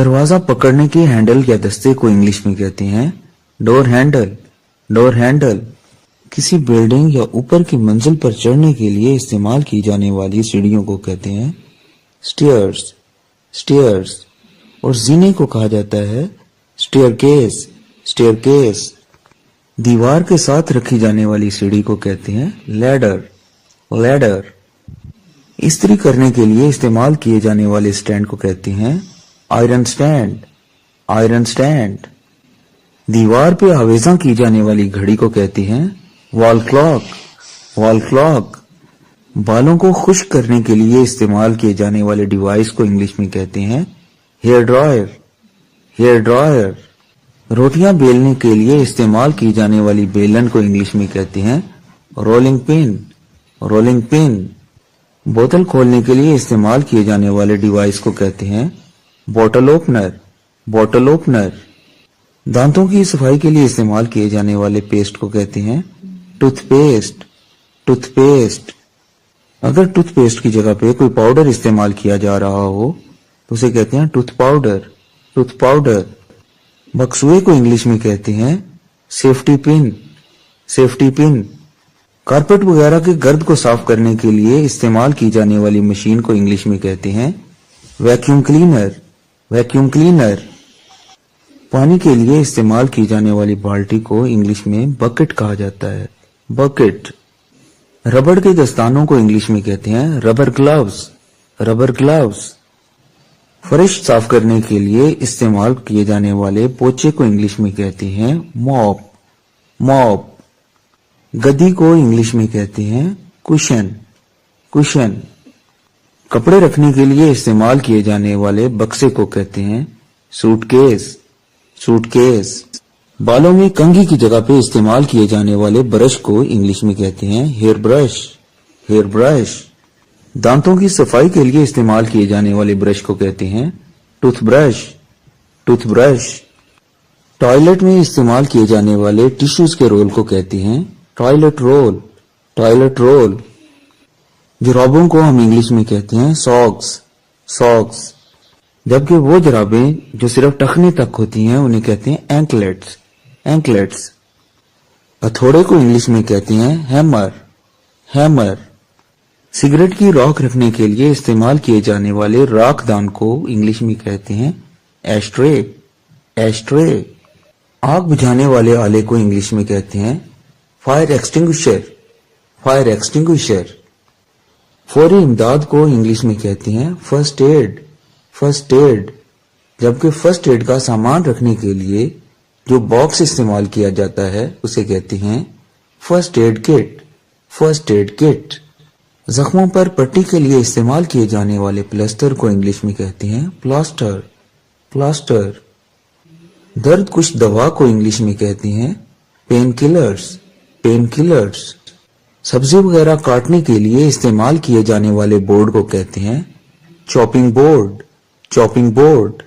दरवाजा पकड़ने के हैंडल या दस्ते को इंग्लिश में कहते हैं डोर हैंडल। डोर हैंडल किसी बिल्डिंग या ऊपर की मंजिल पर चढ़ने के लिए इस्तेमाल की जाने वाली सीढ़ियों को कहते हैं स्टेयर्स। स्टेयर्स और जीने को कहा जाता है स्टेयरकेस। स्टेयरकेस दीवार के साथ रखी जाने वाली सीढ़ी को कहते हैं लैडर। लैडर इस्त्री करने के लिए इस्तेमाल किए जाने वाले स्टैंड को कहते हैं आयरन स्टैंड। आयरन स्टैंड दीवार पे आवेजा की जाने वाली घड़ी को कहते हैं वॉल क्लॉक। वॉल क्लॉक बालों को खुश्क करने के लिए इस्तेमाल किए जाने वाले डिवाइस को इंग्लिश में कहते हैं हेयर ड्रायर। हेयर ड्रायर रोटियां बेलने के लिए इस्तेमाल की जाने वाली बेलन को इंग्लिश में कहते हैं रोलिंग पिन। रोलिंग पिन बोतल खोलने के लिए इस्तेमाल किए जाने वाले डिवाइस को कहते हैं बॉटल ओपनर। बॉटल ओपनर दांतों की सफाई के लिए इस्तेमाल किए जाने वाले पेस्ट को कहते हैं टूथपेस्ट। टूथपेस्ट अगर टूथपेस्ट की जगह पे कोई पाउडर इस्तेमाल किया जा रहा हो तो उसे कहते हैं टूथ पाउडर। टूथ पाउडर बक्सुए को इंग्लिश में कहते हैं safety pin. Safety pin carpet वगैरह के गर्द को साफ करने के लिए इस्तेमाल की जाने वाली मशीन को इंग्लिश में कहते हैं वैक्यूम क्लीनर। वैक्यूम क्लीनर पानी के लिए इस्तेमाल की जाने वाली बाल्टी को इंग्लिश में बकेट कहा जाता है। बकेट रबड़ के दस्तानों को इंग्लिश में कहते हैं रबर ग्लव्स। रबर ग्लव्स फर्श साफ करने के लिए इस्तेमाल किए जाने वाले पोछे को इंग्लिश में कहते हैं मॉप। मॉप गद्दी को इंग्लिश में कहते हैं कुशन। कुशन कपड़े रखने के लिए इस्तेमाल किए जाने वाले बक्से को कहते हैं सूटकेस। सूटकेस बालों में कंघी की जगह पे इस्तेमाल किए जाने वाले ब्रश को इंग्लिश में कहते हैं हेयर ब्रश। हेयर ब्रश दांतों की सफाई के लिए इस्तेमाल किए जाने वाले ब्रश को कहते हैं टूथब्रश। टूथब्रश टॉयलेट में इस्तेमाल किए जाने वाले टिश्यूज के रोल को कहते हैं टॉयलेट रोल। टॉयलेट रोल जुराबों को हम इंग्लिश में कहते हैं सॉक्स। सॉक्स जबकि वो जुराबें जो सिर्फ टखने तक होती हैं उन्हें कहते हैं एंकलेट्स। एंकलेट्स हथौड़े को इंग्लिश में कहते हैं हैमर। हैमर सिगरेट की रॉक रखने के लिए इस्तेमाल किए जाने वाले राखदान को इंग्लिश में कहते हैं एस्ट्रे। एस्ट्रे आग बुझाने वाले आले को इंग्लिश में कहते हैं फायर एक्सटिंग्विशर। फायर एक्सटिंग्विशर फौरी इमदाद को इंग्लिश में कहते हैं फर्स्ट एड। फर्स्ट एड जबकि फर्स्ट एड का सामान रखने के लिए जो बॉक्स इस्तेमाल किया जाता है उसे कहते हैं first aid kit. First aid kit जख्मों पर पट्टी के लिए इस्तेमाल किए जाने वाले प्लास्टर को इंग्लिश में कहते हैं प्लास्टर। प्लास्टर दर्द कुछ दवा को इंग्लिश में कहते हैं पेन किलर्स। पेन किलर्स सब्जी वगैरह काटने के लिए इस्तेमाल किए जाने वाले बोर्ड को कहते हैं चॉपिंग बोर्ड। चॉपिंग बोर्ड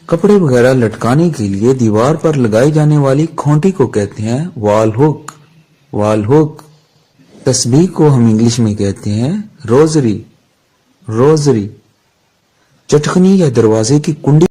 कपड़े वगैरह लटकाने के लिए दीवार पर लगाई जाने वाली खोंटी को कहते हैं वॉल हुक। वॉल हुक तस्बीह को हम इंग्लिश में कहते हैं रोजरी। रोजरी चटखनी या दरवाजे की कुंडी